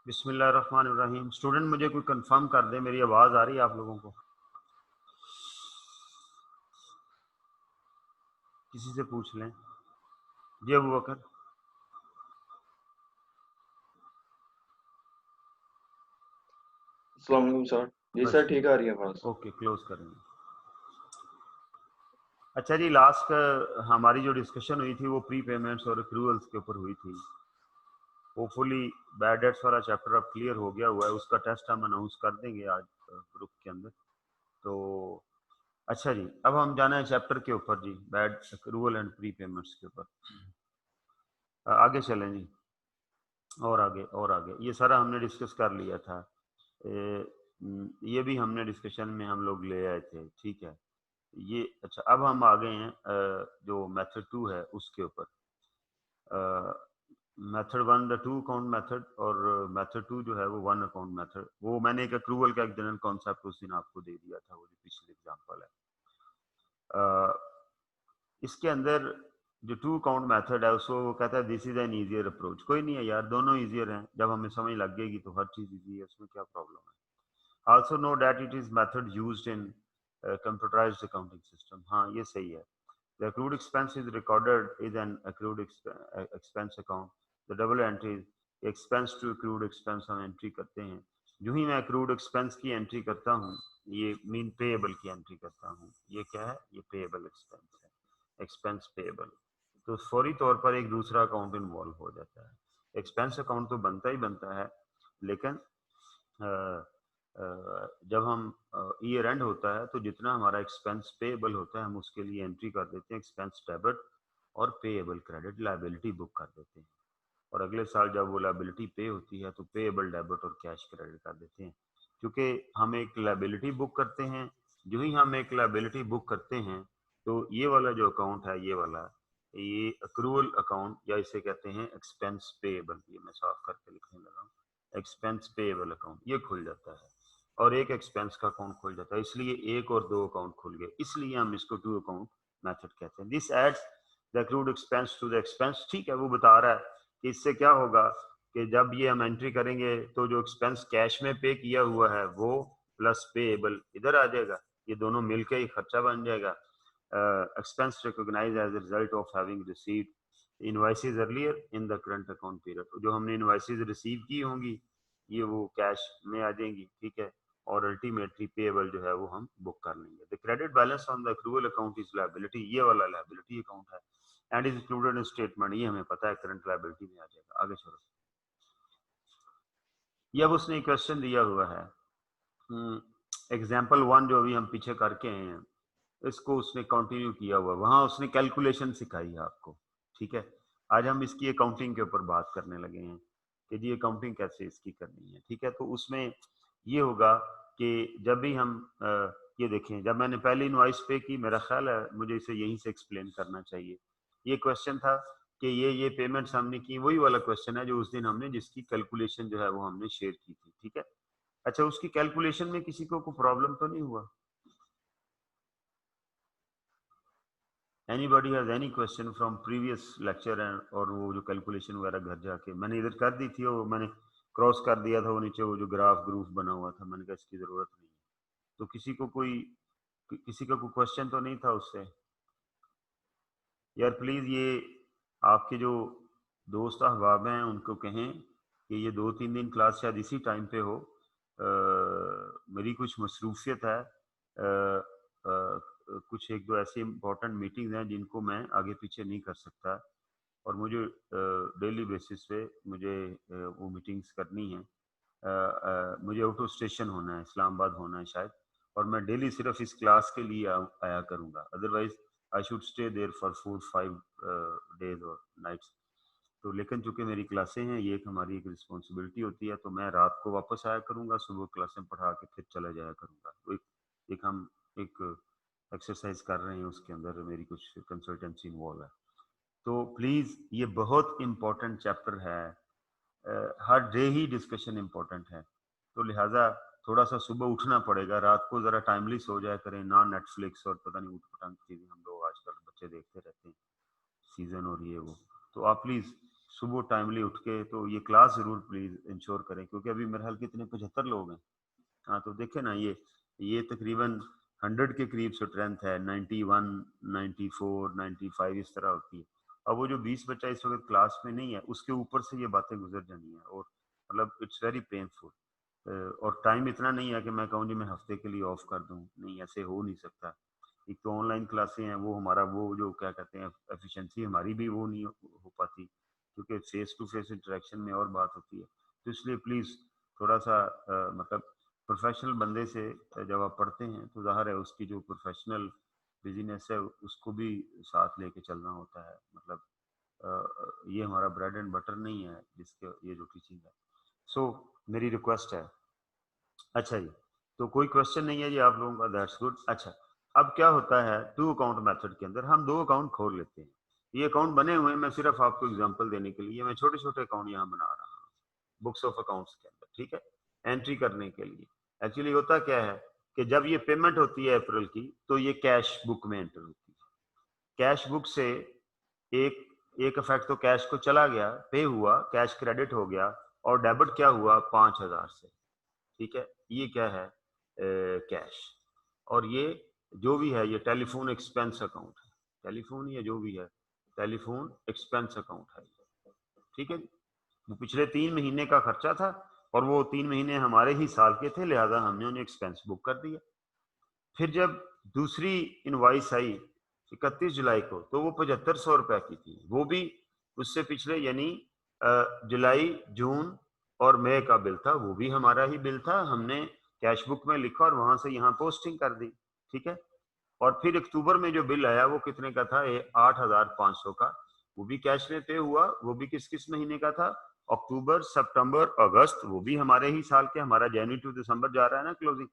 बिस्मिल्लाहिर्रहमानिर्रहीम। स्टूडेंट मुझे कोई कंफर्म कर दे, मेरी आवाज आ रही है आप लोगों को? किसी से पूछ लें। जी अबू बकर। अस्सलाम वालेकुम सर। जी बस सर, ठीक आ रही है आवाज। ओके, क्लोज करेंगे। अच्छा जी, लास्ट हमारी जो डिस्कशन हुई थी वो प्री पेमेंट्स और एक्रूवल्स के ऊपर हुई थी। होपफुली बैड डेट्स वाला चैप्टर अब क्लियर हो गया हुआ है, उसका टेस्ट हम अनाउंस कर देंगे आज ग्रुप के अंदर। तो अच्छा जी, अब हम जाना है चैप्टर के ऊपर जी, bad accrual and pre payments के ऊपर। आगे चलें जी, और आगे और आगे। ये सारा हमने डिस्कस कर लिया था। ये भी हमने डिस्कशन में हम लोग ले आए थे, ठीक है। ये अच्छा, अब हम आ गए हैं जो मेथड 2 है उसके ऊपर। मेथड 1 द 2 अकाउंट मेथड, और मेथड 2 जो है वो 1 अकाउंट मेथड। वो मैंने एक अक्रूवल का एक जनरल कॉन्सेप्ट उस दिन आपको दे दिया था, वो जो पिछली एग्जांपल है। इसके अंदर जो 2 अकाउंट मेथड है उसको वो कहता है this is an easier approach. कोई नहीं है यार, दोनों इजियर हैं, जब हमें समझ लग गएगी तो हर चीज इजी है, उसमें क्या प्रॉब्लम है। Also know that it is method used in computerized accounting system. हाँ ये सही है। The accrued expense is recorded is an accrued expense account. The double entry is expense to accrued expense हम entry करते हैं। जो ही मैं accrued expense की एंट्री करता हूँ, ये मीन पेएबल की एंट्री करता हूँ। ये क्या है? ये पेएबल एक्सपेंस है, एक्सपेंस पेएबल। तो फौरी तौर पर एक दूसरा अकाउंट इन्वॉल्व हो जाता है। एक्सपेंस अकाउंट तो बनता ही बनता है, लेकिन जब हम ईयर एंड होता है तो जितना हमारा एक्सपेंस पेएबल होता है हम उसके लिए एंट्री कर देते हैं एक्सपेंस डेबिट, और पेएबल क्रेडिट लायबिलिटी बुक कर देते हैं। और अगले साल जब वो लायबिलिटी पे होती है तो पेएबल डेबिट और कैश क्रेडिट कर देते हैं। क्योंकि हम एक लायबिलिटी बुक करते हैं, जो ही हम एक लायबिलिटी बुक करते हैं तो ये वाला जो अकाउंट है, ये वाला, ये अक्रूवल अकाउंट, या इसे कहते हैं एक्सपेंस पेएबल। ये मैं साफ करके लिखने लगा हूँ, एक्सपेंस पेएबल अकाउंट ये खुल जाता है, और एक एक्सपेंस का अकाउंट खुल जाता है। इसलिए एक और दो अकाउंट खुल गए, इसलिए हम इसको 2 अकाउंट मेथड कहते हैं। This adds the accrued expense to the expense. ठीक है, वो बता रहा है कि इससे क्या होगा कि जब ये हम एंट्री करेंगे तो जो एक्सपेंस कैश में पे किया हुआ है वो प्लस पेएबल इधर आ जाएगा, ये दोनों मिलकर ही खर्चा बन जाएगा। Expense recognise as a result of having received invoices earlier in the current account period. जो हमने इनवॉइसेस रिसीव की होंगी ये वो कैश में आ जाएंगी, ठीक है, और अल्टीमेटली पेएबल जो है वो हम बुक कर लेंगे। The credit balance on the accrual account is liability, ये वाला लायबिलिटी अकाउंट है, and is included in statement, ये हमें पता है करंट लायबिलिटी में आ जाएगा। आगे चलो, ये अब उसने क्वेश्चन दिया हुआ है एग्जाम्पल 1 जो अभी हम पीछे करके आए हैं, इसको उसने कंटिन्यू किया हुआ, वहां उसने कैलकुलेशन सिखाई है आपको, ठीक है। आज हम इसकी अकाउंटिंग के ऊपर बात करने लगे हैं कि जी अकाउंटिंग कैसे इसकी करनी है, ठीक है। तो उसमें ये होगा कि जब भी हम ये देखें, जब मैंने पहली इनवॉइस पे की, मेरा ख्याल है मुझे इसे यहीं से एक्सप्लेन करना चाहिए। ये क्वेश्चन था कि ये पेमेंट्स हमने की, वही वाला क्वेश्चन है जो उस दिन हमने, जिसकी कैलकुलेशन जो है वो हमने शेयर की थी, ठीक है। अच्छा, उसकी कैलकुलेशन में किसी को कोई प्रॉब्लम तो नहीं हुआ? Anybody has any question from previous lecture and, और वो जो कैलकुलेशन वगैरह घर जाके मैंने इधर कर दी थी, वो मैंने क्रॉस कर दिया था वो नीचे, वो जो ग्राफ ग्रूफ बना हुआ था, मैंने कहा इसकी जरूरत नहीं है। तो किसी का कोई क्वेश्चन तो नहीं था उससे? यार प्लीज ये आपके जो दोस्त अहबाब हैं उनको कहें कि ये 2-3 दिन क्लास शायद इसी टाइम पे हो। मेरी कुछ मसरूफियत है, कुछ एक दो ऐसी इंपॉर्टेंट मीटिंग्स हैं जिनको मैं आगे पीछे नहीं कर सकता, और मुझे डेली बेसिस पे मुझे वो मीटिंग्स करनी है। मुझे आउट ऑफ स्टेशन होना है, इस्लामाबाद होना है शायद, और मैं डेली सिर्फ इस क्लास के लिए आया करूँगा, otherwise I should stay there for 4-5 days और नाइट्स। तो लेकिन चूंकि मेरी क्लासें हैं, ये एक हमारी एक रिस्पॉन्सिबिलिटी होती है, तो मैं रात को वापस आया करूँगा, सुबह क्लासें पढ़ा के फिर चला जाया करूँगा। तो एक हम एक एक्सरसाइज कर रहे हैं, उसके अंदर मेरी कुछ कंसल्टेंसी इन्वॉल्व है। तो प्लीज़ ये बहुत इम्पोर्टेंट चैप्टर है, हर डे ही डिस्कशन इम्पोर्टेंट है, तो लिहाजा थोड़ा सा सुबह उठना पड़ेगा, रात को ज़रा टाइमली सो जाया करें ना, नेटफ्लिक्स और पता नहीं उठ पटांग चीज़ें हम लोग आजकल बच्चे देखते रहते हैं, सीजन और ये वो। तो आप प्लीज़ सुबह टाइमली उठ के तो ये क्लास जरूर प्लीज इंश्योर करें, क्योंकि अभी मेरे ख्याल कितने 75 लोग हैं। हाँ तो देखे ना, ये तकरीबन 100 के करीब स्ट्रेंथ है, 91, 94, 95 इस तरह होती है। अब वो जो 20 बच्चा इस वक्त क्लास में नहीं है, उसके ऊपर से ये बातें गुजर जानी है, और मतलब इट्स वेरी पेनफुल। और टाइम इतना नहीं है कि मैं कहूँ जी मैं हफ्ते के लिए ऑफ कर दूँ, नहीं ऐसे हो नहीं सकता। एक तो ऑनलाइन क्लासें हैं, वो हमारा वो जो क्या कहते हैं एफिशिएंसी हमारी भी वो नहीं हो पाती, क्योंकि फेस टू फेस इंटरेक्शन में और बात होती है। तो इसलिए प्लीज़ थोड़ा सा मतलब प्रोफेशनल बंदे से जब आप पढ़ते हैं तो जाहिर है उसकी जो प्रोफेशनल बिजनेस है उसको भी साथ लेके चलना होता है। मतलब ये हमारा ब्रेड एंड बटर नहीं है जिसके ये जो टीचिंग है। सो मेरी रिक्वेस्ट है। अच्छा जी, तो कोई क्वेश्चन नहीं है जी आप लोगों का, दैट्स गुड। अच्छा, अब क्या होता है टू अकाउंट मेथड के अंदर हम दो अकाउंट खोल लेते हैं। ये अकाउंट बने हुए हैं, मैं सिर्फ आपको एग्जांपल देने के लिए मैं छोटे छोटे अकाउंट यहाँ बना रहा हूँ बुक्स ऑफ अकाउंट्स के अंदर, ठीक है, एंट्री करने के लिए। एक्चुअली होता क्या है कि जब ये पेमेंट होती है अप्रैल की, तो ये कैश बुक में एंटर होती है। कैश बुक से एक एक इफेक्ट तो कैश को चला गया, पे हुआ, कैश क्रेडिट हो गया, और डेबिट क्या हुआ 5,000 से, ठीक है। ये क्या है कैश। और ये जो भी है ये टेलीफोन एक्सपेंस अकाउंट है, टेलीफोन या जो भी है टेलीफोन एक्सपेंस अकाउंट है, ठीक है। वो पिछले 3 महीने का खर्चा था, और वो 3 महीने हमारे ही साल के थे, लिहाजा हमने उन्हें एक्सपेंस बुक कर दिया। फिर जब दूसरी इनवाइस आई 31 जुलाई को, तो वो 7500 रुपए की थी, वो भी उससे पिछले यानी जुलाई, जून और मई का बिल था, वो भी हमारा ही बिल था, हमने कैश बुक में लिखा और वहां से यहाँ पोस्टिंग कर दी, ठीक है। और फिर अक्टूबर में जो बिल आया वो कितने का था, 8,500 का, वो भी कैश में पे हुआ, वो भी किस किस महीने का था, अक्टूबर, सितंबर, अगस्त, वो भी हमारे ही साल के, हमारा जनवरी टू दिसंबर जा रहा है ना क्लोजिंग,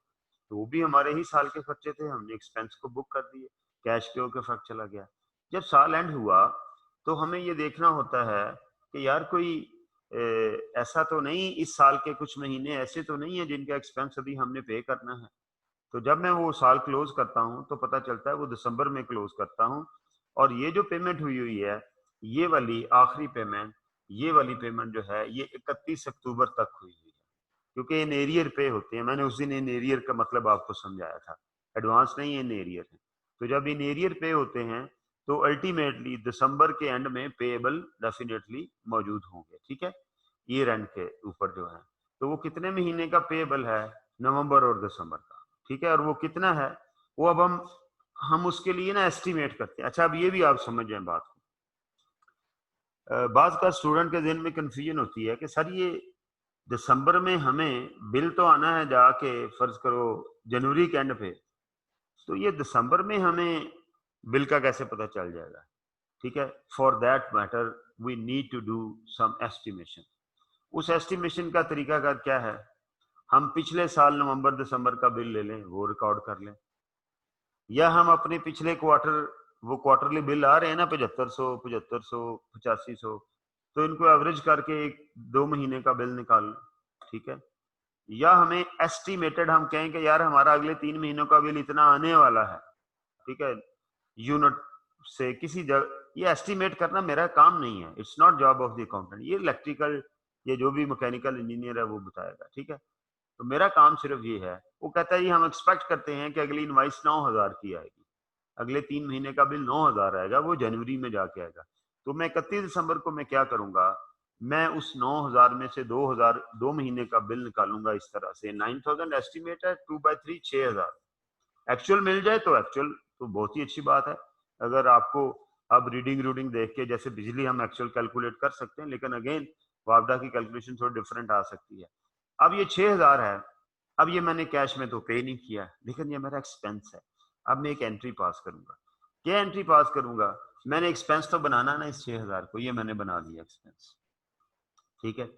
तो वो भी हमारे ही साल के खर्चे थे, हमने एक्सपेंस को बुक कर दिए, कैश के होकर फर्क चला गया। जब साल एंड हुआ तो हमें ये देखना होता है कि यार कोई ऐसा तो नहीं, इस साल के कुछ महीने ऐसे तो नहीं है जिनका एक्सपेंस अभी हमने पे करना है। तो जब मैं वो साल क्लोज करता हूँ तो पता चलता है वो दिसंबर में क्लोज करता हूँ, और ये जो पेमेंट हुई हुई है, ये वाली आखिरी पेमेंट, ये वाली पेमेंट जो है ये 31 अक्टूबर तक हुई हुई है, क्योंकि इन एरियर पे होते हैं। मैंने उस दिन इन एरियर का मतलब आपको समझाया था, एडवांस नहीं इन एरियर है। तो जब इन एरियर पे होते हैं तो अल्टीमेटली दिसंबर के एंड में पेएबल डेफिनेटली मौजूद होंगे, ठीक है, ईयर एंड के ऊपर जो है। तो वो कितने महीने का पेएबल है, नवंबर और दिसंबर का, ठीक है। और वो कितना है वो अब हम उसके लिए ना एस्टिमेट करते हैं। अच्छा, अब ये भी आप समझ जाए बात को, बात का स्टूडेंट के दिन में कंफ्यूजन होती है कि सर ये दिसंबर में हमें बिल तो आना है जाके फर्ज करो जनवरी के एंड पे, तो ये दिसंबर में हमें बिल का कैसे पता चल जाएगा, ठीक है। For that matter we need to do some estimation. उस एस्टिमेशन का तरीका का क्या है, हम पिछले साल नवंबर दिसंबर का बिल ले लें, वो रिकॉर्ड कर लें, या हम अपने पिछले क्वार्टर, वो क्वार्टरली बिल आ रहे हैं ना 7500, 7500, 8500, तो इनको एवरेज करके एक 2 महीने का बिल निकाल लें, ठीक है। या हमें एस्टिमेटेड हम कहें कि यार हमारा अगले 3 महीनों का बिल इतना आने वाला है, ठीक है, यूनिट से किसी जगह, ये एस्टिमेट करना मेरा काम नहीं है, it's not job of the accountant, ये इलेक्ट्रिकल, ये जो भी मैकेनिकल इंजीनियर है वो बताएगा, ठीक है। तो मेरा काम सिर्फ ये है, वो कहता है ये हम एक्सपेक्ट करते हैं कि अगली इनवाइस 9,000 की आएगी, अगले 3 महीने का बिल 9,000 आएगा, वो जनवरी में जाके आएगा। तो मैं 31 दिसंबर को मैं क्या करूंगा, मैं उस 9,000 में से 2,000 2 महीने का बिल निकालूंगा इस तरह से, 9,000 एस्टिमेट है, 2/3 6,000, एक्चुअल मिल जाए तो एक्चुअल तो बहुत ही अच्छी बात है। अगर आपको अब रीडिंग रूडिंग देख के जैसे बिजली हम एक्चुअल कैलकुलेट कर सकते हैं, लेकिन अगेन वापडा की कैलकुलेशन थोड़ी डिफरेंट आ सकती है। अब ये 6,000 है, अब ये मैंने कैश में तो पे नहीं किया, लेकिन ये मेरा एक्सपेंस है। अब मैं एक एंट्री पास करूंगा, क्या एंट्री पास करूंगा, मैंने एक्सपेंस तो बनाना ना इस 6,000 को, ये मैंने बना दिया एक्सपेंस, ठीक है।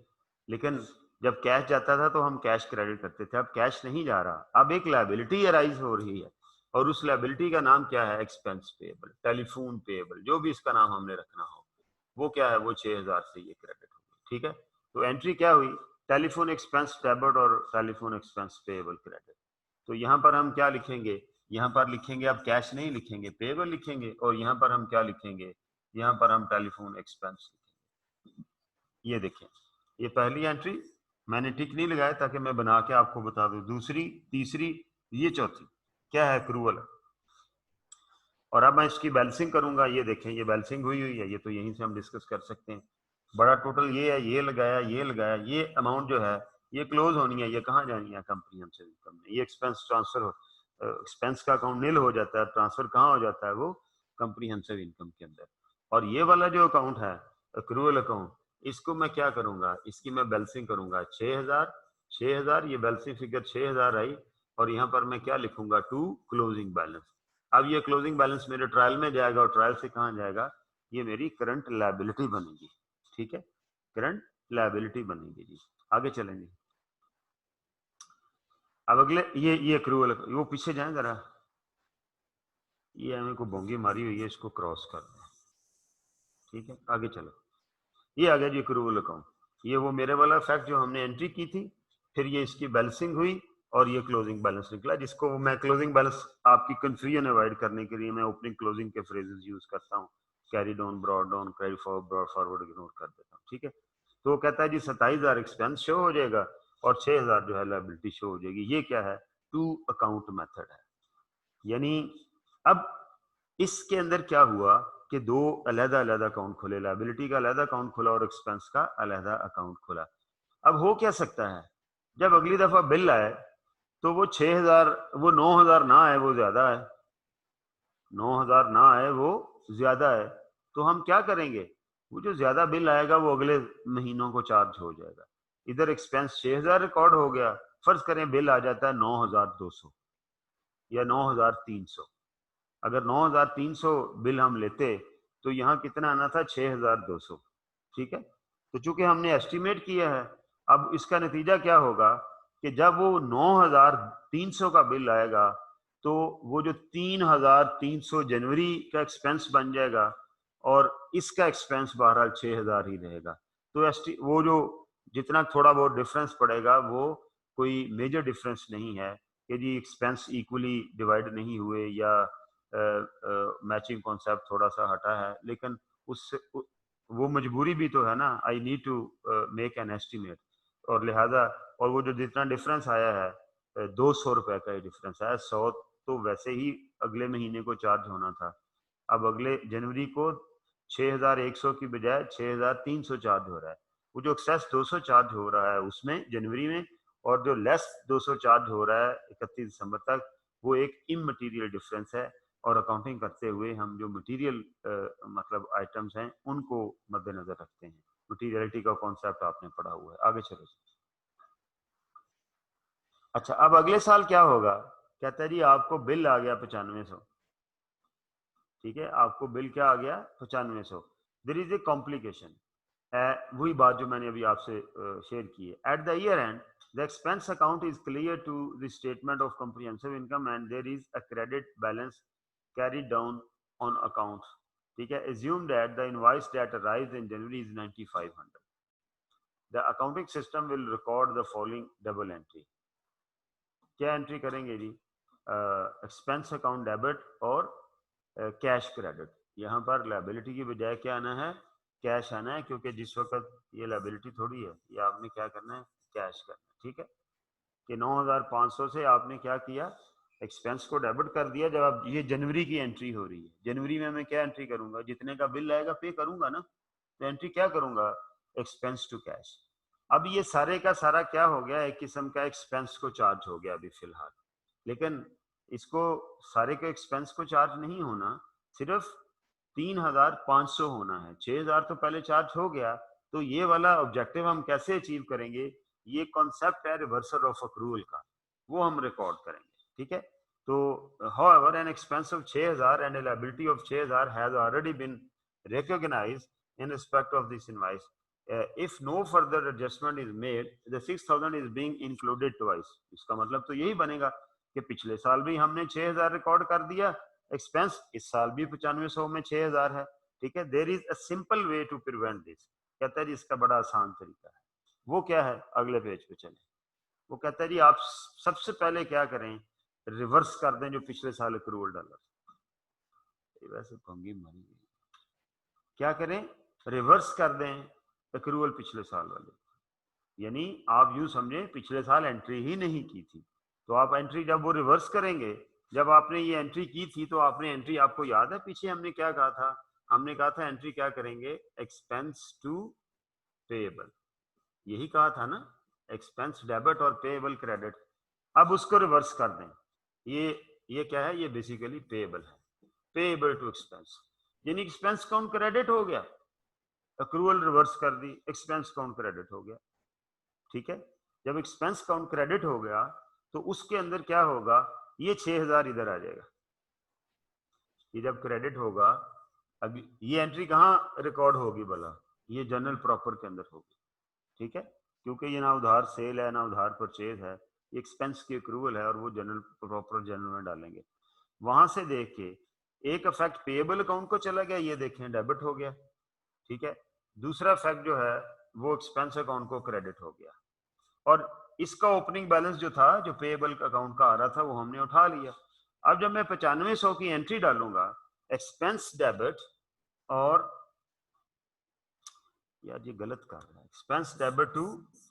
लेकिन जब कैश जाता था तो हम कैश क्रेडिट करते थे, अब कैश नहीं जा रहा, अब एक लायबिलिटी अराइज हो रही है, और उस लायबिलिटी का नाम क्या है, एक्सपेंस पेएबल, टेलीफोन पेएबल, जो भी इसका नाम हमने रखना हो, वो क्या है, वो 6,000 से ये क्रेडिट होगी, ठीक है। तो एंट्री क्या हुई, टेलीफोन एक्सपेंस डेबिट और टेलीफोन एक्सपेंस पेएबल क्रेडिट। तो यहाँ पर हम क्या लिखेंगे, यहाँ पर लिखेंगे, अब कैश नहीं लिखेंगे, पेएबल लिखेंगे, और यहाँ पर हम क्या लिखेंगे, यहाँ पर हम टेलीफोन एक्सपेंस लिखेंगे, ये देखें, ये पहली एंट्री मैंने टिक नहीं लगाया ताकि मैं बना के आपको बता दूं, दूसरी, तीसरी, ये चौथी, क्या है एक्रूअल। और अब मैं इसकी बैलेंसिंग करूंगा, ये देखें ये बैलेंसिंग हुई हुई है, ये तो यहीं से हम डिस्कस कर सकते हैं। बड़ा टोटल ये है, ये लगाया, ये लगाया, ये अमाउंट जो है ये क्लोज होनी है, ये कहाँ जानी है कॉम्प्रिहेंसिव इनकम में। ये एक्सपेंस ट्रांसफर हो, एक्सपेंस का अकाउंट नील हो जाता है, ट्रांसफर कहाँ हो जाता है, वो कॉम्प्रिहेंसिव इनकम के अंदर। और ये वाला जो अकाउंट है एक्रूअल अकाउंट, इसको मैं क्या करूंगा, इसकी मैं बैलेंसिंग करूंगा 6000, 6000, ये बैलेंसिंग फिगर 6000 आई, और यहाँ पर मैं क्या लिखूंगा, टू क्लोजिंग बैलेंस। अब ये क्लोजिंग बैलेंस मेरे ट्रायल में जाएगा, और ट्रायल से कहाँ जाएगा, ये मेरी करंट लायबिलिटी बनेगी। ठीक है, करंट लायबिलिटी बनेगी जी। आगे चलेंगे। अब अगले ये एक्रूअल, वो पीछे जाए जरा, ये हमें को बोंगी मारी हुई है, इसको क्रॉस कर दें। ठीक है, आगे चलो। ये आ गया जी एक्रूअल अकाउंट, ये वो मेरे वाला फैक्ट जो हमने एंट्री की थी, फिर ये इसकी बैलेंसिंग हुई, और ये क्लोजिंग बैलेंस निकला, जिसको मैं क्लोजिंग बैलेंस आपकी कंफ्यूजन अवॉइड करने के लिए मैं ओपनिंग क्लोजिंग के फ्रेजेस यूज करता हूँ। Carry down, brought down, carry forward, brought forward ignore कर देता हूँ। ठीक है, तो वो कहता है जी 27,000 एक्सपेंस शो हो जाएगा, और 6,000 जो है लायबिलिटी शो हो जाएगी। ये क्या है, टू अकाउंट मेथड है। यानी अब इसके अंदर क्या हुआ कि दो अलग अलग अकाउंट खुले, लायबिलिटी का अलग अकाउंट खुला और एक्सपेंस का अलग अकाउंट खुला। अब हो क्या सकता है, जब अगली दफा बिल आए तो वो 6000, वो 9000 ना आए, वो ज्यादा है, 9000 ना आए, वो ज्यादा है, तो हम क्या करेंगे, वो जो ज्यादा बिल आएगा वो अगले महीनों को चार्ज हो जाएगा। इधर एक्सपेंस 6000 रिकॉर्ड हो गया, फर्ज करें बिल आ जाता है 9200 या 9300। अगर 9300 बिल हम लेते तो यहाँ कितना आना था, 6200। ठीक है, तो चूंकि हमने एस्टिमेट किया है, अब इसका नतीजा क्या होगा कि जब वो 9300 का बिल आएगा तो वो जो 3300 जनवरी का एक्सपेंस बन जाएगा, और इसका एक्सपेंस बहरहाल 6000 ही रहेगा। तो वो जो जितना थोड़ा बहुत डिफरेंस पड़ेगा वो कोई मेजर डिफरेंस नहीं है कि जी एक्सपेंस इक्वली डिवाइड नहीं हुए, या मैचिंग कॉन्सेप्ट थोड़ा सा हटा है, लेकिन उससे वो मजबूरी भी तो है ना, I need to make an estimate, और लिहाजा, और वो जो जितना डिफरेंस आया है 200 रुपए का ही डिफरेंस आया, 100 तो वैसे ही अगले महीने को चार्ज होना था। अब अगले जनवरी को 6100 की बजाय 6300 चार्ज हो रहा है। वो जो एक्सेस 200 चार्ज हो रहा है उसमें जनवरी में, और जो लेस 200 चार्ज हो रहा है 31 दिसंबर तक, वो एक इमटेरियल डिफरेंस है। और अकाउंटिंग करते हुए हम जो मटेरियल मतलब आइटम्स हैं उनको मद्देनजर रखते हैं। मटीरियलिटी का कॉन्सेप्ट आपने पढ़ा हुआ है। आगे चलो। अच्छा, अब अगले साल क्या होगा, कहता है जी आपको बिल आ गया 9500। ठीक है, आपको बिल क्या आ गया, 9500। देयर इज ए कॉम्प्लिकेशन, वही बात जो मैंने अभी आपसे शेयर की है। At the year end the expense account is clear to the statement of comprehensive income and there is a credit balance carried down on accounts. ठीक है, assume that the invoice that arrives in January is 9500. The accounting system will record the following double entry. क्या entry करेंगे जी, expense account debit और cash credit. यहाँ पर liability की बजाय क्या आना है, कैश आना है, क्योंकि जिस वक्त ये लायबिलिटी थोड़ी है, ये आपने क्या करना है, कैश करना है। ठीक है, कि 9500 से आपने क्या किया, एक्सपेंस को डेबिट कर दिया। जब आप, ये जनवरी की एंट्री हो रही है, जनवरी में मैं क्या एंट्री करूंगा, जितने का बिल आएगा पे करूंगा ना, तो एंट्री क्या करूंगा, एक्सपेंस टू कैश। अब ये सारे का सारा क्या हो गया, एक किस्म का एक्सपेंस को चार्ज हो गया अभी फिलहाल, लेकिन इसको सारे के एक्सपेंस को चार्ज नहीं होना, सिर्फ 3500 होना है। 6000 तो पहले चार्ज हो गया, तो ये वाला ऑब्जेक्टिव हम कैसे अचीव करेंगे, ये कॉन्सेप्ट है रिवर्सल ऑफ अक्रूवल का, वो हम रिकॉर्ड करेंगे। ठीक है, तो however an expense of 6000 and a liability of 6000 has already been recognized in respect of this invoice. If no further adjustment is made, the 6000 is being included twice. इसका मतलब तो यही बनेगा कि पिछले साल भी हमने 6000 रिकॉर्ड कर दिया एक्सपेंस, इस साल भी 9500 में 6000 है। ठीक है, there is a simple way to prevent this. कहता है जी इसका बड़ा आसान तरीका है, वो क्या है, अगले पेज पे चले। वो कहता है जी आप सबसे पहले क्या करें, रिवर्स कर दें जो पिछले साल एक्रूवल डाला। वैसे भंगी मारी, क्या करें, रिवर्स कर दें एक्रूअल पिछले साल वाले, यानी आप यूं समझे पिछले साल एंट्री ही नहीं की थी, तो आप एंट्री जब वो रिवर्स करेंगे, जब आपने ये एंट्री की थी तो आपने एंट्री, आपको याद है पीछे हमने क्या कहा था? हमने कहा था एंट्री क्या करेंगे? एक्सपेंस टू पेएबल, यही कहा था ना, एक्सपेंस डेबिट और पेएबल क्रेडिट। अब उसको रिवर्स कर दें, ये क्या है? ये बेसिकली पेएबल है, पेएबल टू एक्सपेंस, यानी एक्सपेंस काउंट क्रेडिट हो गया, अक्रूवल रिवर्स कर दी, एक्सपेंस काउंट क्रेडिट हो गया। ठीक है, जब एक्सपेंस काउंट क्रेडिट हो गया तो उसके अंदर क्या होगा? ये 6000 इधर आ जाएगा, ये जब क्रेडिट होगा, अभी ये एंट्री कहाँ रिकॉर्ड होगी भला? ये जनरल प्रॉपर के अंदर होगी। ठीक है, क्योंकि ये ना उधार सेल है ना उधार परचेज है, ये एक्सपेंस की अक्रूवल है और वो जनरल प्रॉपर जनरल में डालेंगे। वहां से देख के एक इफेक्ट पेएबल अकाउंट को चला गया, ये देखें डेबिट हो गया। ठीक है, दूसरा इफेक्ट जो है वो एक्सपेंस अकाउंट को क्रेडिट हो गया, और इसका ओपनिंग बैलेंस जो था, जो पेएबल अकाउंट का आ रहा था, वो हमने उठा लिया। अब जब मैं 9500 की एंट्री डालूंगा एक्सपेंस डेबिट, और यार ये गलत कर रहा है, एक्सपेंस डेबिट टू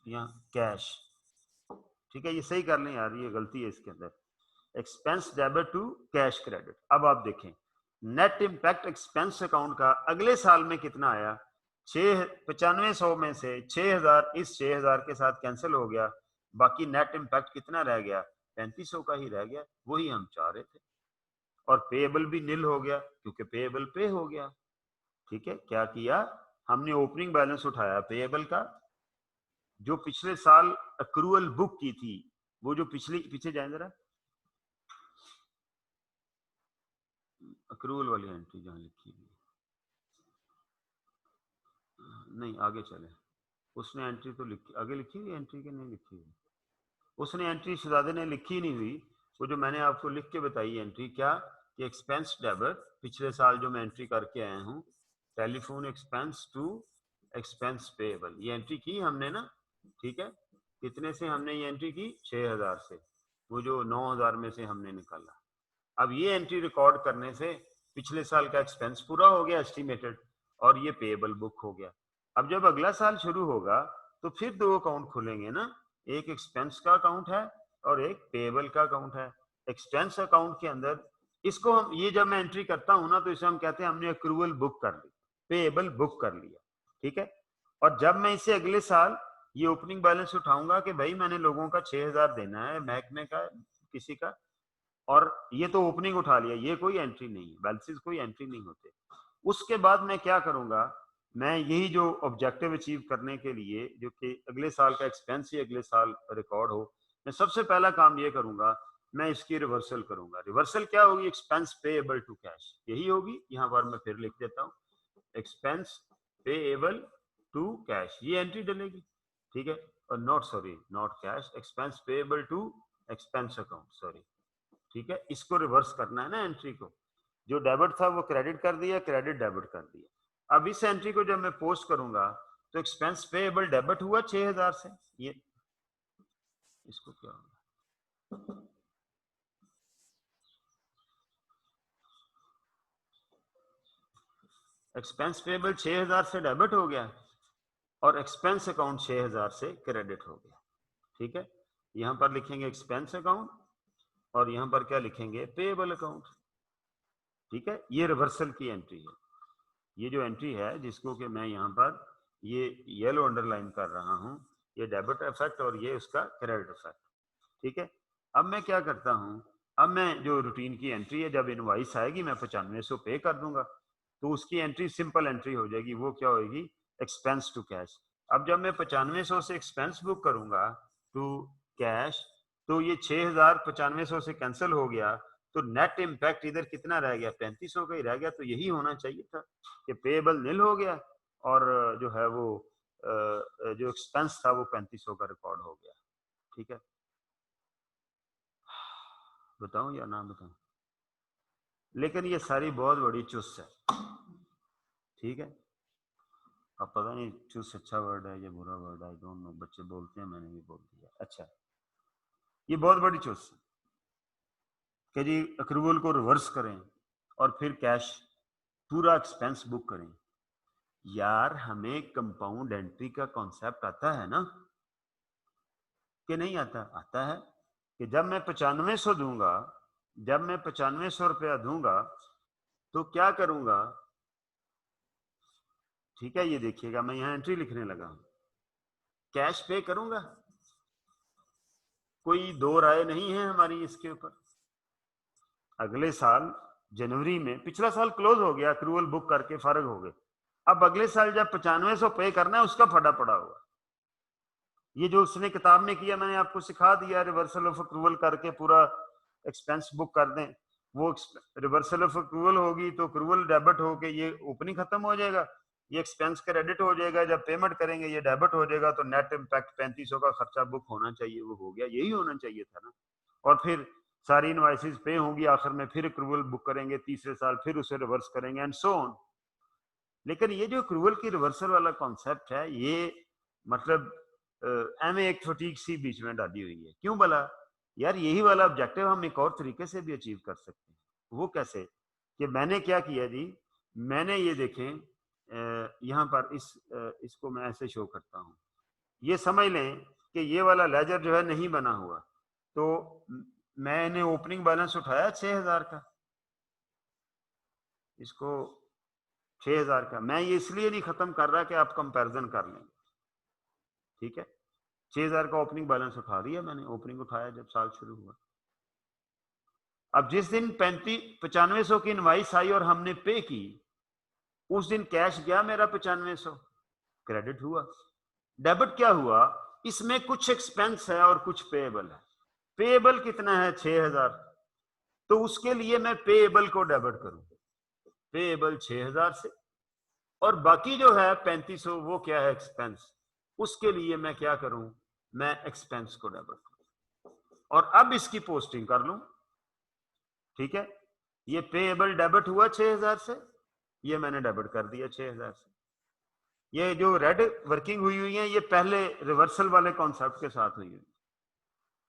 या कैश, ठीक है ये सही कर लें यार, ये गलती है इसके अंदर, expense debit to cash credit. अब आप देखें नेट इंपैक्ट एक्सपेंस अकाउंट का अगले साल में कितना आया? 9500 में से 6000 इस 6000 के साथ कैंसिल हो गया, बाकी नेट इंपैक्ट कितना रह गया? 3500 का ही रह गया, वही हम चाह रहे थे। और पेएबल भी नील हो गया क्योंकि पेएबल पे हो गया। ठीक है, क्या किया हमने? ओपनिंग बैलेंस उठाया पेएबल का, जो पिछले साल अक्रूवल बुक की थी, वो जो पीछे जाए जरा, अक्रूवल वाली एंट्री जहां लिखी हुई, नहीं आगे चले, उसने एंट्री तो लिखी, आगे लिखी हुई एंट्री के नहीं लिखी हुई, उसने एंट्री शहजादे ने लिखी नहीं हुई, वो जो मैंने आपको लिख के बताई एंट्री, क्या कि एक्सपेंस डेबिट पिछले साल जो मैं एंट्री करके आया हूँ, telephone expense to expense payable, ये एंट्री की हमने ना। ठीक है, कितने से हमने ये एंट्री की? 6000 से, वो जो 9000 में से हमने निकाला। अब ये एंट्री रिकॉर्ड करने से पिछले साल का एक्सपेंस पूरा हो गया एस्टिमेटेड, और ये पेएबल बुक हो गया। अब जब अगला साल शुरू होगा तो फिर दो अकाउंट खुलेंगे ना, एक एक्सपेंस का अकाउंट है और एक पेएबल का अकाउंट है। एक्सपेंस अकाउंट के अंदर इसको हम, ये जब मैं एंट्री करता हूं ना, तो इसे हम कहते हैं हमने अक्रूवल बुक कर ली, पेएबल बुक कर लिया। ठीक है, और जब मैं इसे अगले साल ये ओपनिंग बैलेंस उठाऊंगा कि भाई मैंने लोगों का 6000 देना है, महकमे का, किसी का, और ये तो ओपनिंग उठा लिया, ये कोई एंट्री नहीं है, बैलेंसेस कोई एंट्री नहीं होते। उसके बाद मैं क्या करूंगा? मैं यही जो ऑब्जेक्टिव अचीव करने के लिए, जो कि अगले साल का एक्सपेंस ही अगले साल रिकॉर्ड हो, मैं सबसे पहला काम ये करूंगा, मैं इसकी रिवर्सल करूंगा। रिवर्सल क्या होगी? एक्सपेंस पेएबल टू कैश, यही होगी। यहाँ पर मैं फिर लिख देता हूँ, एक्सपेंस पेएबल टू कैश, ये एंट्री डलेगी। ठीक है, और not cash, expense payable to expense account, sorry. ठीक है, इसको रिवर्स करना है ना एंट्री को, जो डेबिट था वो क्रेडिट कर दिया, क्रेडिट डेबिट कर दिया। अब इस एंट्री को जब मैं पोस्ट करूंगा तो एक्सपेंस पेएबल डेबिट हुआ 6000 से, ये इसको क्या होगा? एक्सपेंस पेएबल 6000 से डेबिट हो गया और एक्सपेंस अकाउंट 6000 से क्रेडिट हो गया। ठीक है, यहां पर लिखेंगे एक्सपेंस अकाउंट और यहां पर क्या लिखेंगे? Payable account. ठीक है, ये रिवर्सल की एंट्री है। ये जो एंट्री है जिसको कि मैं यहाँ पर ये येलो अंडरलाइन कर रहा हूँ, ये डेबिट इफेक्ट और ये उसका क्रेडिट इफेक्ट। ठीक है, अब मैं क्या करता हूँ? अब मैं जो रूटीन की एंट्री है, जब इनवॉइस आएगी मैं 9500 पे कर दूंगा, तो उसकी एंट्री सिंपल एंट्री हो जाएगी, वो क्या होगी? Expense to cash. अब जब मैं 9500 से एक्सपेंस बुक करूंगा टू कैश, तो ये 6000 9500 से कैंसिल हो गया, तो नेट इम्पैक्ट इधर कितना रह गया? 3500 का ही रह गया। तो यही होना चाहिए था कि पेएबल नील हो गया और जो है वो जो एक्सपेंस था वो 3500 का रिकॉर्ड हो गया। ठीक है, बताऊं या ना बताऊं? लेकिन ये सारी बहुत बड़ी चुस है। ठीक है, अब पता नहीं चुस अच्छा वर्ड है या बुरा वर्ड है, आई डोंट नो, बच्चे बोलते हैं, मैंने भी बोल दिया। अच्छा, ये बहुत बड़ी चुस है कि जी अक्रूवल को रिवर्स करें और फिर कैश पूरा एक्सपेंस बुक करें। यार हमें कंपाउंड एंट्री का कॉन्सेप्ट आता है ना कि नहीं आता? आता है कि जब मैं 9500 दूंगा, जब मैं 9500 रुपया दूंगा तो क्या करूंगा? ठीक है, ये देखिएगा, मैं यहां एंट्री लिखने लगा हूं, कैश पे करूंगा, कोई दो राय नहीं है हमारी इसके ऊपर। अगले साल जनवरी में, पिछला साल क्लोज हो गया, अक्रूवल बुक करके फारग हो गए, अब अगले साल जब 9500 पे करना है उसका फटा पड़ा हुआ। ये जो उसने किताब में किया मैंने आपको सिखा दिया, रिवर्सल ऑफ अक्रूवल करके पूरा एक्सपेंस बुक कर दें। वो रिवर्सल ऑफ अक्रूवल होगी तो अक्रूवल डेबिट होके ये ओपनिंग खत्म हो जाएगा, ये एक्सपेंस क्रेडिट हो जाएगा, जब पेमेंट करेंगे ये डेबिट हो जाएगा, तो नेट इम्पैक्ट 3500 का खर्चा बुक होना चाहिए, वो हो गया, यही होना चाहिए था ना। और फिर सारी इनवॉइसेस पे होंगी, आखिर में फिर अक्रूवल बुक करेंगे, तीसरे साल फिर उसे रिवर्स करेंगे एंड सो ऑन। लेकिन ये जो अक्रूवल की रिवर्सल वाला कॉन्सेप्ट है, ये मतलब एम एक फटीक सी बीच में डाली हुई है। क्यों भला? यार यही वाला ऑब्जेक्टिव हम एक और तरीके से भी अचीव कर सकते हैं। वो कैसे? कि मैंने क्या किया जी, मैंने ये देखें, यहाँ पर इसको मैं ऐसे शो करता हूँ, ये समझ लें कि ये वाला लेजर जो है नहीं बना हुआ, तो मैंने ओपनिंग बैलेंस उठाया 6000 का, इसको 6000 का, मैं ये इसलिए नहीं खत्म कर रहा कि आप कंपैरिजन कर लें, ठीक है। 6000 का ओपनिंग बैलेंस उठा दिया मैंने, ओपनिंग उठाया जब साल शुरू हुआ। अब जिस दिन 9500 की इनवाइस आई और हमने पे की, उस दिन कैश गया मेरा 9500, क्रेडिट हुआ। डेबिट क्या हुआ? इसमें कुछ एक्सपेंस है और कुछ पेएबल है। पेएबल कितना है? 6000, तो उसके लिए मैं पेएबल को डेबिट करूं, पेएबल 6000 से, और बाकी जो है 3500 वो क्या है? एक्सपेंस। उसके लिए मैं क्या करूं? मैं एक्सपेंस को डेबिट करूं और अब इसकी पोस्टिंग कर लूं, ठीक है। ये पेएबल डेबिट हुआ 6000 से, ये मैंने डेबिट कर दिया 6000 से। ये जो रेड वर्किंग हुई हुई है, ये पहले रिवर्सल वाले कॉन्सेप्ट के साथ हुई हुई।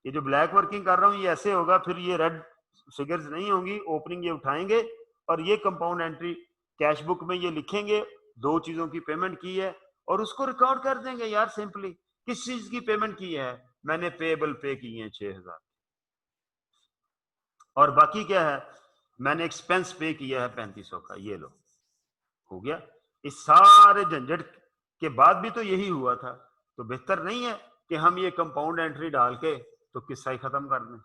ये जो ब्लैक वर्किंग कर रहा हूं ये ऐसे होगा, फिर ये रेड फिगर्स नहीं होंगी, ओपनिंग ये उठाएंगे और ये कंपाउंड एंट्री कैश बुक में ये लिखेंगे, दो चीजों की पेमेंट की है और उसको रिकॉर्ड कर देंगे। यार सिंपली किस चीज की पेमेंट की है? मैंने पेएबल पे की है 6000, और बाकी क्या है? मैंने एक्सपेंस पे किया है 3500 का, ये लो, हो गया। इस सारे झंझट के बाद भी तो यही हुआ था, तो बेहतर नहीं है कि हम ये कंपाउंड एंट्री डाल के तो किस्सा ही खत्म कर दें?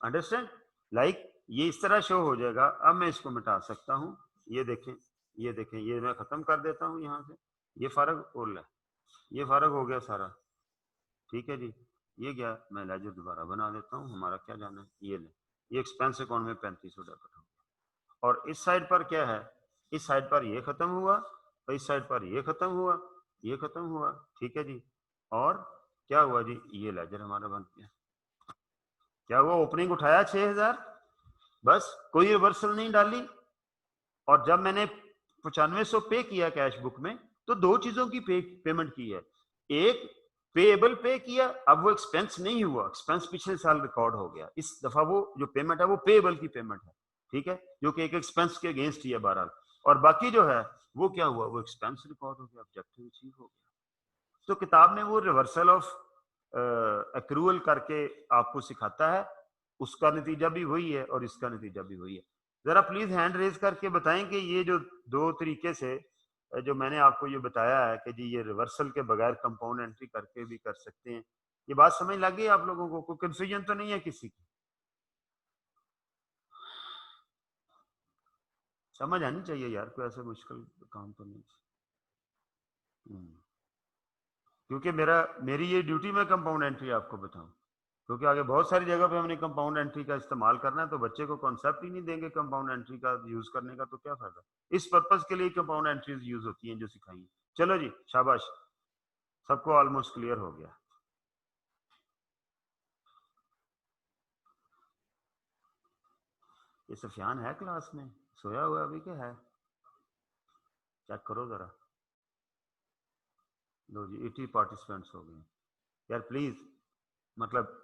अंडरस्टैंड? लाइक ये इस तरह शो हो जाएगा। अब मैं इसको मिटा सकता हूं, ये देखें, ये देखें, ये मैं खत्म कर देता हूं यहां से, ये फर्क और ये फर्क हो गया सारा, ठीक है जी। ये क्या, मैं लेजर दोबारा बना देता हूँ, हमारा क्या जाना है, ये ले, ये एक्सपेंस अकाउंट में 3500 डेबिट हो गया। और इस साइड पर क्या है? इस साइड पर ये खत्म हुआ और इस साइड पर ये खत्म हुआ, ये खत्म हुआ, ठीक है जी। और क्या हुआ जी? ये लेजर हमारा बन गया। क्या हुआ? ओपनिंग उठाया 6000, बस कोई रिवर्सल नहीं डाली, और जब मैंने 9500 पे किया कैश बुक में, तो दो चीजों की पेमेंट की है। एक पेएबल पे किया, अब वो एक्सपेंस नहीं हुआ, एक्सपेंस पिछले साल रिकॉर्ड हो गया, इस दफा वो जो पेमेंट है वो पेएबल की पेमेंट है, ठीक है, जो कि एक एक्सपेंस के अगेंस्ट ही है बहरहाल। और बाकी जो है वो क्या हुआ? वो एक्सपेंस रिकॉर्ड हो गया, ऑब्जेक्टिव अचीव हो गया। तो किताब में वो रिवर्सल ऑफ एक्रूअल करके आपको सिखाता है, उसका नतीजा भी वही है और इसका नतीजा भी वही है। जरा प्लीज हैंड रेज करके बताएं कि ये जो दो तरीके से जो मैंने आपको ये बताया है कि जी ये रिवर्सल के बगैर कंपाउंड एंट्री करके भी कर सकते हैं, ये बात समझ लग गई आप लोगों को? कोई कंफ्यूजन तो नहीं है किसी की? समझ आनी चाहिए यार, कोई ऐसा मुश्किल काम तो नहीं। क्योंकि मेरी ये ड्यूटी में कंपाउंड एंट्री आपको बताऊं, क्योंकि आगे बहुत सारी जगह पे हमने कंपाउंड एंट्री का इस्तेमाल करना है, तो बच्चे को कॉन्सेप्ट ही नहीं देंगे कंपाउंड एंट्री का यूज करने का, तो क्या फायदा? इस पर्पज के लिए कंपाउंड एंट्रीज यूज होती हैं जो सिखाई। चलो जी, शाबाश, सबको ऑलमोस्ट क्लियर हो गया। ये सफियान है क्लास में, सोया हुआ अभी क्या है? चेक करो जरा। लो जी, 80 पार्टिसिपेंट्स हो गए। यार प्लीज, मतलब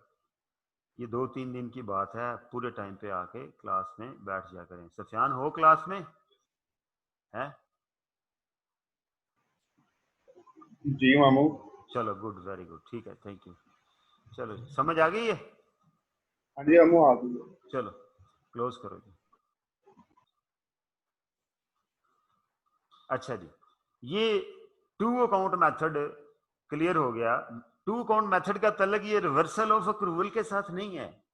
ये 2-3 दिन की बात है, पूरे टाइम पे आके क्लास में बैठ जाया करें। सफियान हो क्लास में? है? जी मामू। चलो गुड, वेरी गुड, ठीक है, थैंक यू। चलो समझ आ गई है? हाँ जी मामू, आ गई। चलो क्लोज करो जी। अच्छा जी, ये टू अकाउंट मेथड क्लियर हो गया। टू अकाउंट मेथड का तल्लुक ये रिवर्सल ऑफ अक्रूवल के साथ नहीं है।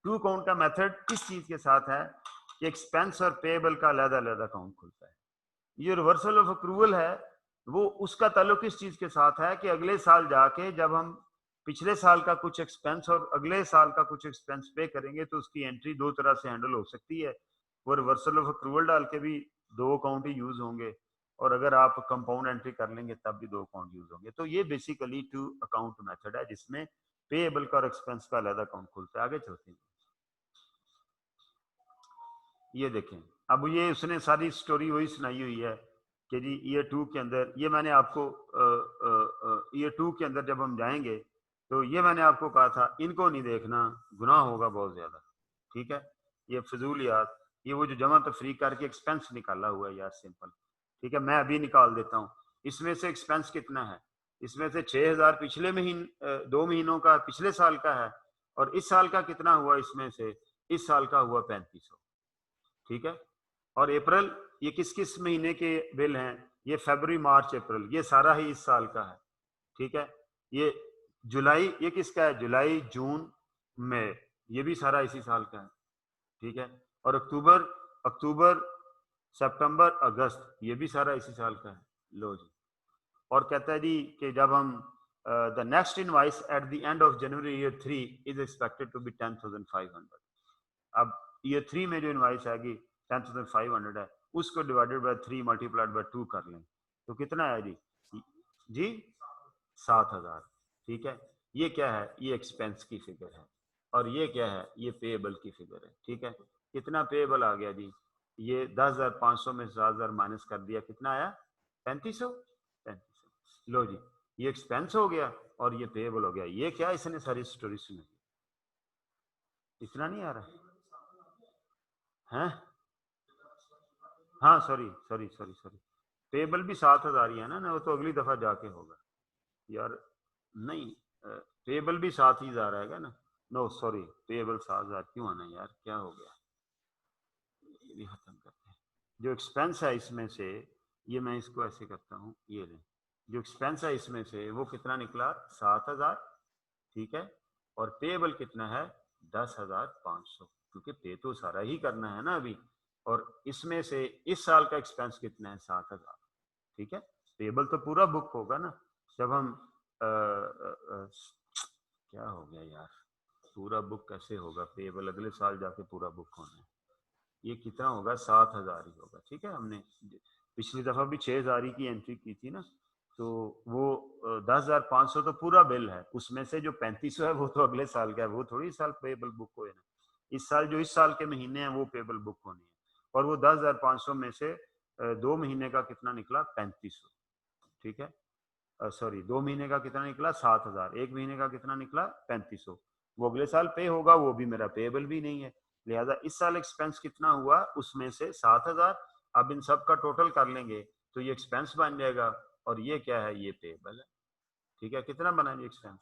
टू अकाउंट का मेथड किस चीज के साथ है कि एक्सपेंस और पेएबल का अलग अलग अकाउंट खुलता है। ये रिवर्सल ऑफ अक्रूवल है, वो उसका ताल्लुक किस चीज के साथ है कि अगले साल जाके जब हम पिछले साल का कुछ एक्सपेंस और अगले साल का कुछ एक्सपेंस पे करेंगे तो उसकी एंट्री दो तरह से हैंडल हो सकती है। वो रिवर्सल ऑफ अक्रूवल डाल के भी दो अकाउंट ही यूज होंगे, और अगर आप कंपाउंड एंट्री कर लेंगे तब भी दो अकाउंट यूज होंगे। तो ये बेसिकली टू अकाउंट मेथड है जिसमें पेएबल का और एक्सपेंस का अलग अकाउंट खुलता है। आगे चलते हैं, ये देखें। अब ये उसने सारी स्टोरी वही सुनाई हुई है कि जी ईयर टू के अंदर, ये मैंने आपको ईयर टू के अंदर जब हम जाएंगे तो ये मैंने आपको कहा था इनको नहीं देखना, गुनाह होगा बहुत ज्यादा। ठीक है, ये फजूल याद, ये वो जो जमा तफरीक करके एक्सपेंस निकाला हुआ है यार, सिंपल। ठीक है, मैं अभी निकाल देता हूँ। इसमें से एक्सपेंस कितना है, इसमें से 6,000 पिछले महीने 2 महीनों का पिछले साल का है, और इस साल का कितना हुआ, इसमें से इस साल का हुआ 3500। ठीक है, और अप्रैल, ये किस किस महीने के बिल हैं, ये फरवरी मार्च अप्रैल, ये सारा ही इस साल का है। ठीक है, ये जुलाई, ये किसका है, जुलाई जून मई, ये भी सारा इसी साल का है। ठीक है, और अक्टूबर, अक्टूबर सितंबर अगस्त, ये भी सारा इसी साल का है। लो जी, और कहता है जी कि जब हम the next invoice at the end of January year 3 is expected to be 10,500। अब ईयर 3 में जो इनवाइस आएगी 10,500 है, उसको डिवाइडेड बाय 3 मल्टीप्लाइड बाय 2 कर लें तो कितना है जी, जी 7,000। ठीक है, ये क्या है, ये एक्सपेंस की फिगर है, और ये क्या है, ये पेएबल की फिगर है। ठीक है, कितना पेएबल आ गया जी, ये 10,500 में 7,000 माइनस कर दिया, कितना आया, 3500। 3500, लो जी, ये एक्सपेंस हो गया और ये पेएबल हो गया। ये क्या, इसने सारी स्टोरी सुनी, इतना नहीं आ रहा है? हाँ sorry sorry sorry sorry, payable भी 7,000 ही है ना, वो तो अगली दफा जाके होगा यार। नहीं, पेबल भी 7,000 आएगा ना। नो सॉरी, पेबल 7,000 क्यों आना यार, क्या हो गया, ये भी खत्म करते हैं। जो एक्सपेंस है इसमें से, ये मैं इसको ऐसे करता हूँ, ये ले, जो एक्सपेंस है इसमें से वो कितना निकला, 7,000। ठीक है, और पेबल कितना है, 10,500, क्योंकि पे तो सारा ही करना है ना अभी। और इसमें से इस साल का एक्सपेंस कितना है, 7,000। ठीक है, पेबल तो पूरा बुक होगा ना, जब हम क्या हो गया यार, पूरा बुक कैसे होगा, पेबल अगले साल जाके पूरा बुक होना है। ये कितना होगा, 7,000 ही होगा। ठीक है, हमने पिछली दफा भी 6,000 की एंट्री की थी ना, तो वो 10,500 तो पूरा बिल है, उसमें से जो 3500 है वो तो अगले साल का है, वो थोड़ी साल पेबल बुक हो ना। इस साल जो इस साल के महीने हैं वो पेबल बुक होने हैं, और वो 10,500 में से 2 महीने का कितना निकला, 3500। ठीक है, सॉरी 2 महीने का कितना निकला, 7,000, एक महीने का कितना निकला, 3500। वो अगले साल पे होगा, वो भी मेरा पेबल भी नहीं है, लिहाजा इस साल एक्सपेंस कितना हुआ, उसमें से 7,000। अब इन सब का टोटल कर लेंगे तो ये एक्सपेंस बन जाएगा, और ये क्या है, ये पेबल है। ठीक है, कितना बना जी एक्सपेंस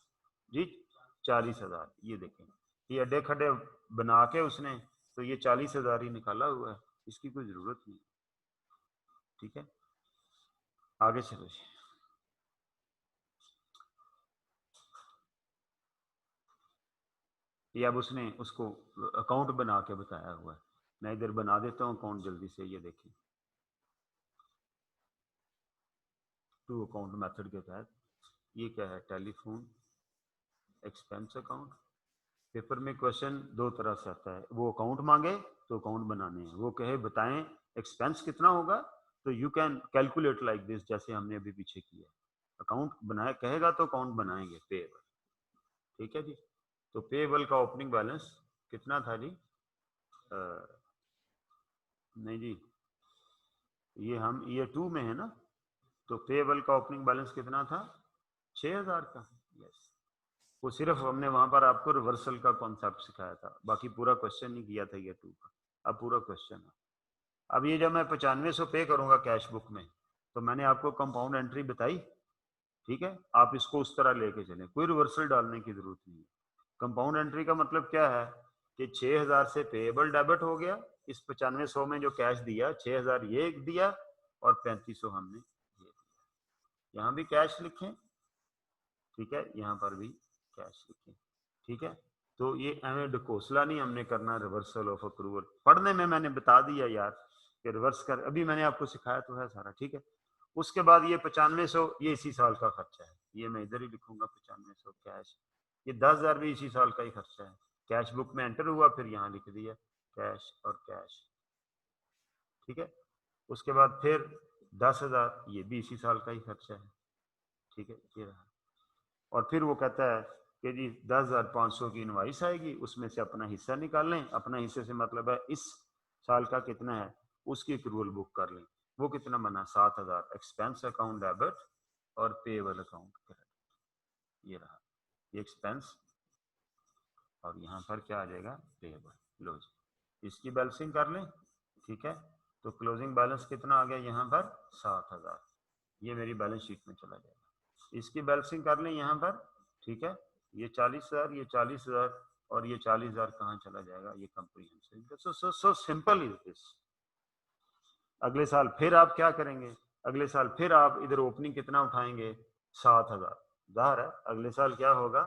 जी, 40,000। ये देखें, ये अड्डे खड्डे बना के उसने तो ये 40,000 ही निकाला हुआ है, इसकी कोई जरूरत नहीं। ठीक है, आगे चलो जी। ये अब उसने उसको अकाउंट बना के बताया हुआ है, मैं इधर बना देता हूँ अकाउंट जल्दी से। ये देखें, टू अकाउंट मेथड के तहत ये क्या है, टेलीफोन एक्सपेंस अकाउंट। पेपर में क्वेश्चन दो तरह से आता है, वो अकाउंट मांगे तो अकाउंट बनाने हैं, वो कहे बताएं एक्सपेंस कितना होगा तो you can calculate like this, जैसे हमने अभी पीछे किया। अकाउंट बनाए कहेगा तो अकाउंट बनाएंगे, पेएबल। ठीक है जी, तो पेएबल का ओपनिंग बैलेंस कितना था जी, नहीं जी, ये हम ईयर 2 में है ना, तो पेएबल का ओपनिंग बैलेंस कितना था, 6,000 का। यस, वो सिर्फ हमने वहां पर आपको रिवर्सल का कॉन्सेप्ट सिखाया था, बाकी पूरा क्वेश्चन नहीं किया था ईयर 2 का। अब पूरा क्वेश्चन है। अब ये जब मैं 9500 पे करूंगा कैश बुक में, तो मैंने आपको कंपाउंड एंट्री बताई, ठीक है, आप इसको उस तरह लेके चलें, कोई रिवर्सल डालने की जरूरत नहीं है। कंपाउंड एंट्री का मतलब क्या है कि 6000 से पेएबल डेबिट हो गया, इस 9500 में जो कैश दिया 6000 ये दिया और 3500 हमने ये दिया। यहाँ भी कैश लिखें, ठीक है, यहाँ पर भी कैश लिखें, ठीक है। तो ये हमें डकोसला नहीं हमने करना रिवर्सल ऑफ अक्रूवल। पढ़ने में मैंने बता दिया यार कि रिवर्स कर, अभी मैंने आपको सिखाया तो है सारा, ठीक है। उसके बाद ये 9500 ये इसी साल का खर्चा है, ये मैं इधर ही लिखूंगा 9500 कैश। ये 10,000 भी इसी साल का ही खर्चा है, कैश बुक में एंटर हुआ, फिर यहाँ लिख दिया कैश और कैश, ठीक है। उसके बाद फिर 10,000 ये भी इसी साल का ही खर्चा है, ठीक है, ये रहा। और फिर वो कहता है कि जी 10,500 की इनवाइस आएगी, उसमें से अपना हिस्सा निकाल लें। अपना हिस्से से मतलब है इस साल का कितना है उसकी एक्रूवल बुक कर लें। वो कितना बना 7,000 एक्सपेंस अकाउंट डेबिट और पेएबल अकाउंट क्रेडिट, ये रहा ये एक्सपेंस और यहाँ पर क्या आ जाएगा पेएबल। लो जी इसकी बैलेंसिंग कर लें, ठीक है। तो क्लोजिंग बैलेंस कितना आ गया यहाँ पर 7,000, ये मेरी बैलेंस शीट में चला जाएगा। इसकी बैलेंसिंग कर लें यहाँ पर, ठीक है। ये 40,000 ये 40,000 और ये 40,000 कहाँ चला जाएगा, ये comprehensive. So simple is this. अगले साल फिर आप क्या करेंगे, अगले साल फिर आप इधर ओपनिंग कितना उठाएंगे 7,000। जाहिर है अगले साल क्या होगा,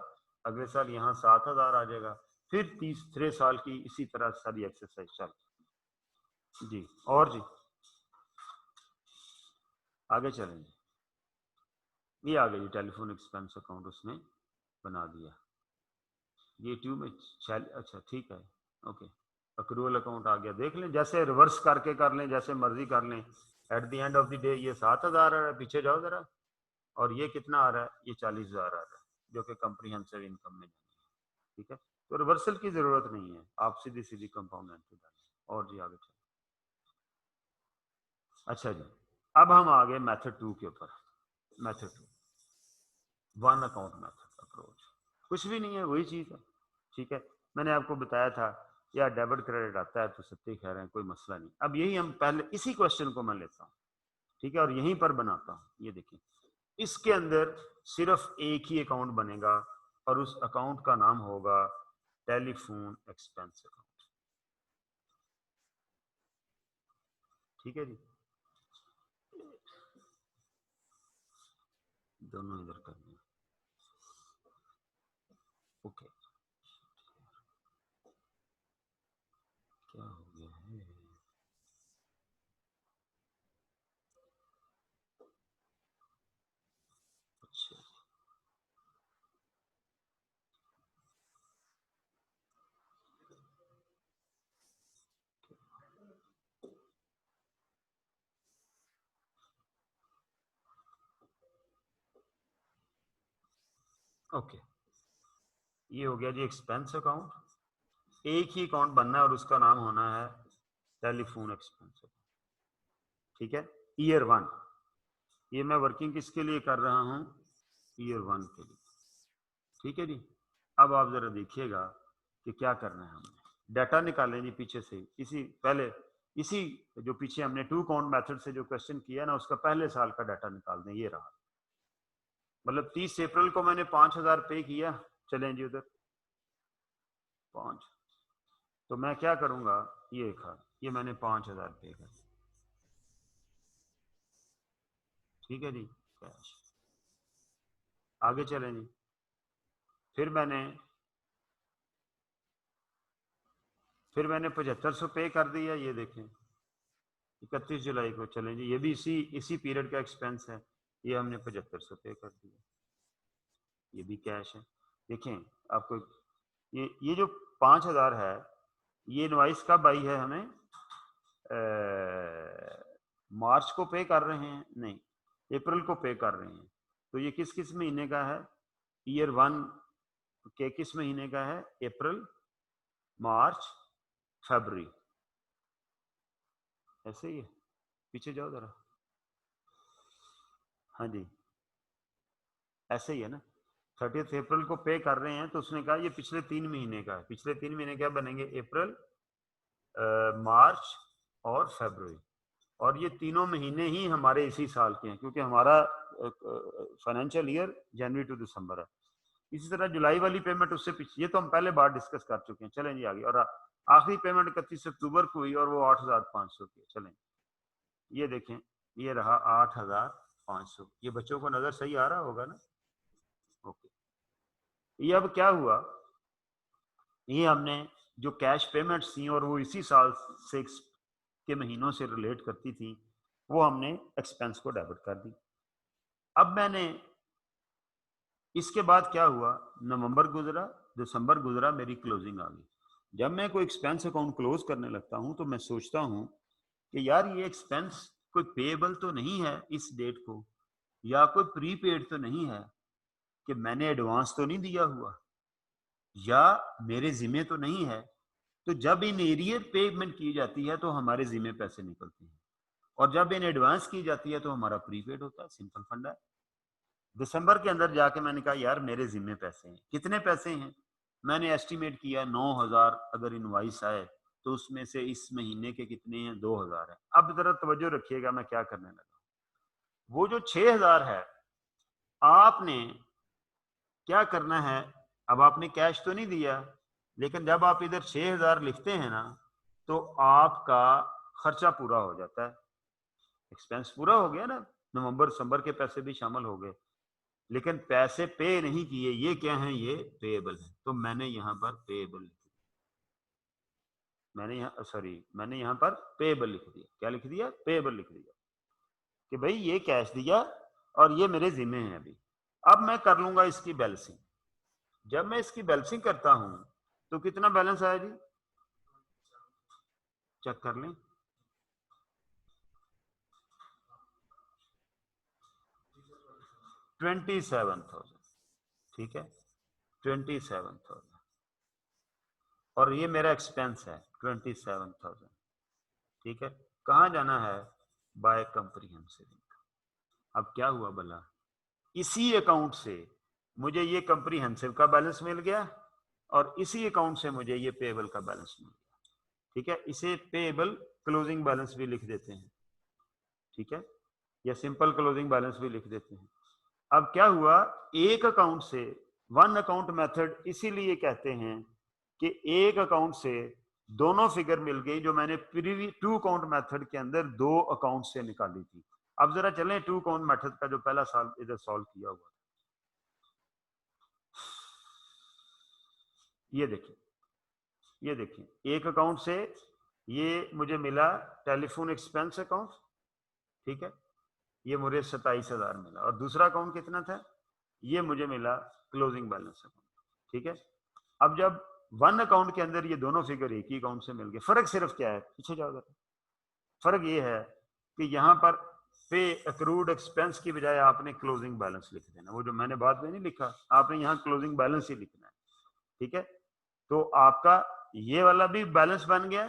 अगले साल यहाँ 7,000 आ जाएगा। फिर तीसरे साल की इसी तरह सारी एक्सरसाइज चल जी। और जी आगे चलेंगे, ये आ गई टेलीफोन एक्सपेंस अकाउंट उसने बना दिया। ये ट्यूब में अच्छा ठीक है, ओके। अक्रूवल अकाउंट आ गया, देख लें जैसे रिवर्स करके कर लें, जैसे मर्जी कर लें। Eight the end of the day ये 7,000 आ रहा है, पीछे जाओ जरा, और ये कितना आ रहा है, ये 40,000 आ रहा है, जो कि कंप्रीहेंसिव इनकम में जानी है, ठीक है। तो रिवर्सल की जरूरत नहीं है, आप सीधी सीधी कंपाउंड एंट्री डालें। और जी आगे चलें। अच्छा जी अब हम आ गए मेथड 2 के ऊपर। Method 2 one account method approach, कुछ भी नहीं है, वही चीज है, ठीक है। मैंने आपको बताया था या डेबिट क्रेडिट आता है तो सत्य कह रहे हैं, कोई मसला नहीं। अब यही हम पहले इसी क्वेश्चन को मैं लेता हूँ, ठीक है, और यहीं पर बनाता हूँ। ये देखिए इसके अंदर सिर्फ एक ही अकाउंट बनेगा और उस अकाउंट का नाम होगा टेलीफोन एक्सपेंस अकाउंट, ठीक है जी। दोनों इधर करने, ओके। क्या हो गया है, अच्छा ओके। ये हो गया जी एक्सपेंस अकाउंट। एक ही अकाउंट बनना है और उसका नाम होना है टेलीफोन एक्सपेंस अकाउंट, ठीक है। ईयर 1, ये मैं वर्किंग किसके लिए कर रहा हूँ, ईयर 1 के लिए, ठीक है जी। अब आप जरा देखिएगा कि क्या करना है हमने। डाटा निकालें जी पीछे से, इसी पहले इसी जो पीछे हमने टू काउंट मेथड से जो क्वेश्चन किया ना उसका पहले साल का डाटा निकाल दें। ये रहा, मतलब 30 अप्रैल को मैंने 5,000 पे किया, चलें जी उधर 5, तो मैं क्या करूंगा, ये खा ये मैंने 5,000 पे कर, ठीक है जी कैश। आगे चलें जी, फिर मैंने 7,500 पे कर दिया, ये देखें 31 जुलाई को। चलें जी ये भी इसी पीरियड का एक्सपेंस है, ये हमने 7,500 पे कर दिया, ये भी कैश है। देखें आपको ये जो 5,000 है ये इनवाइस कब आई है हमें, मार्च को पे कर रहे हैं, नहीं अप्रैल को पे कर रहे हैं। तो ये किस किस महीने का है, ईयर 1 के किस महीने का है, अप्रैल मार्च फरवरी, ऐसे ही है। पीछे जाओ जरा, हाँ जी ऐसे ही है ना। 30 अप्रैल को पे कर रहे हैं तो उसने कहा ये पिछले 3 महीने का है। पिछले 3 महीने क्या बनेंगे, अप्रैल मार्च और फरवरी, और ये तीनों महीने ही हमारे इसी साल के हैं, क्योंकि हमारा फाइनेंशियल ईयर जनवरी टू दिसंबर है। इसी तरह जुलाई वाली पेमेंट उससे पीछे, ये तो हम पहले बार डिस्कस कर चुके हैं। चलें जी आगे। और आखिरी पेमेंट 31 अक्टूबर को हुई और वो 8,500 की। चलें ये देखें, ये रहा 8,500। ये बच्चों को नजर सही आ रहा होगा ना? ओके। ये अब क्या हुआ, ये हमने जो कैश पेमेंट्स थी और वो इसी साल से के महीनों से रिलेट करती थी, वो हमने एक्सपेंस को डेबिट कर दी। अब मैंने इसके बाद क्या हुआ, नवंबर गुजरा, दिसंबर गुजरा, मेरी क्लोजिंग आ गई। जब मैं कोई एक्सपेंस अकाउंट क्लोज करने लगता हूं तो मैं सोचता हूं कि यार ये एक्सपेंस कोई पेएबल तो नहीं है इस डेट को, या कोई प्रीपेड तो नहीं है कि मैंने एडवांस तो नहीं दिया हुआ, या मेरे जिम्मे तो नहीं है। तो जब इन एरियर पेमेंट की जाती है तो हमारे जिम्मे पैसे निकलते हैं, और जब इन एडवांस की जाती है तो हमारा प्रीपेड होता है। सिंपल फंडा है। दिसंबर के अंदर जाके मैंने कहा यार मेरे जिम्मे पैसे हैं। कितने पैसे हैं? मैंने एस्टिमेट किया 9,000 अगर इनवाइस आए तो उसमें से इस महीने के कितने हैं, 2,000 है। अब जरा तवज्जो रखिएगा मैं क्या करने लगा। वो जो 6,000 है, आपने क्या करना है, अब आपने कैश तो नहीं दिया, लेकिन जब आप इधर 6,000 लिखते हैं ना, तो आपका खर्चा पूरा हो जाता है, एक्सपेंस पूरा हो गया ना, नवंबर दिसंबर के पैसे भी शामिल हो गए, लेकिन पैसे पे नहीं किए। ये क्या है, ये पेएबल है। तो मैंने यहाँ पर पेएबल लिख दिया, मैंने यहाँ पर पेएबल लिख दिया। क्या लिख दिया? पेएबल लिख दिया कि भाई ये कैश दिया और ये मेरे जिम्मे है अभी। अब मैं कर लूंगा इसकी बैलेंसिंग। जब मैं इसकी बैलेंसिंग करता हूं तो कितना बैलेंस आया जी, चेक कर लें। 27,000, ठीक है, 27,000। और ये मेरा एक्सपेंस है 27,000, ठीक है। कहाँ जाना है? By comprehensive income. अब क्या हुआ भला, इसी अकाउंट से मुझे ये कंप्रीहेंसिव का बैलेंस मिल गया और इसी अकाउंट से मुझे ये पेएबल का बैलेंस मिल गया, ठीक है। इसे पेएबल क्लोजिंग बैलेंस भी लिख देते हैं, ठीक है, या सिंपल क्लोजिंग बैलेंस भी लिख देते हैं। अब क्या हुआ, एक अकाउंट से, वन अकाउंट मेथड इसीलिए कहते हैं कि एक अकाउंट से दोनों फिगर मिल गई जो मैंने प्रीवी टू अकाउंट मेथड के अंदर दो अकाउंट से निकाली थी। अब जरा चलें टू अकाउंट मेथड का जो पहला साल इधर सॉल्व किया हुआ, ये देखिए, ये देखिए, एक अकाउंट से ये मुझे मिला टेलीफोन एक्सपेंस अकाउंट, ठीक है, ये मुझे 27,000 मिला। और दूसरा अकाउंट कितना था, ये मुझे मिला क्लोजिंग बैलेंस अकाउंट, ठीक है। अब जब वन अकाउंट के अंदर ये दोनों फिगर एक ही अकाउंट से मिल गए, फर्क सिर्फ क्या है, पीछे जाओ जरा, फर्क ये है कि यहाँ पर पे अक्रूड एक्सपेंस की बजाय आपने क्लोजिंग बैलेंस लिख देना। वो जो मैंने बाद में नहीं लिखा, आपने यहाँ क्लोजिंग बैलेंस ही लिखना है, ठीक है। तो आपका ये वाला भी बैलेंस बन गया,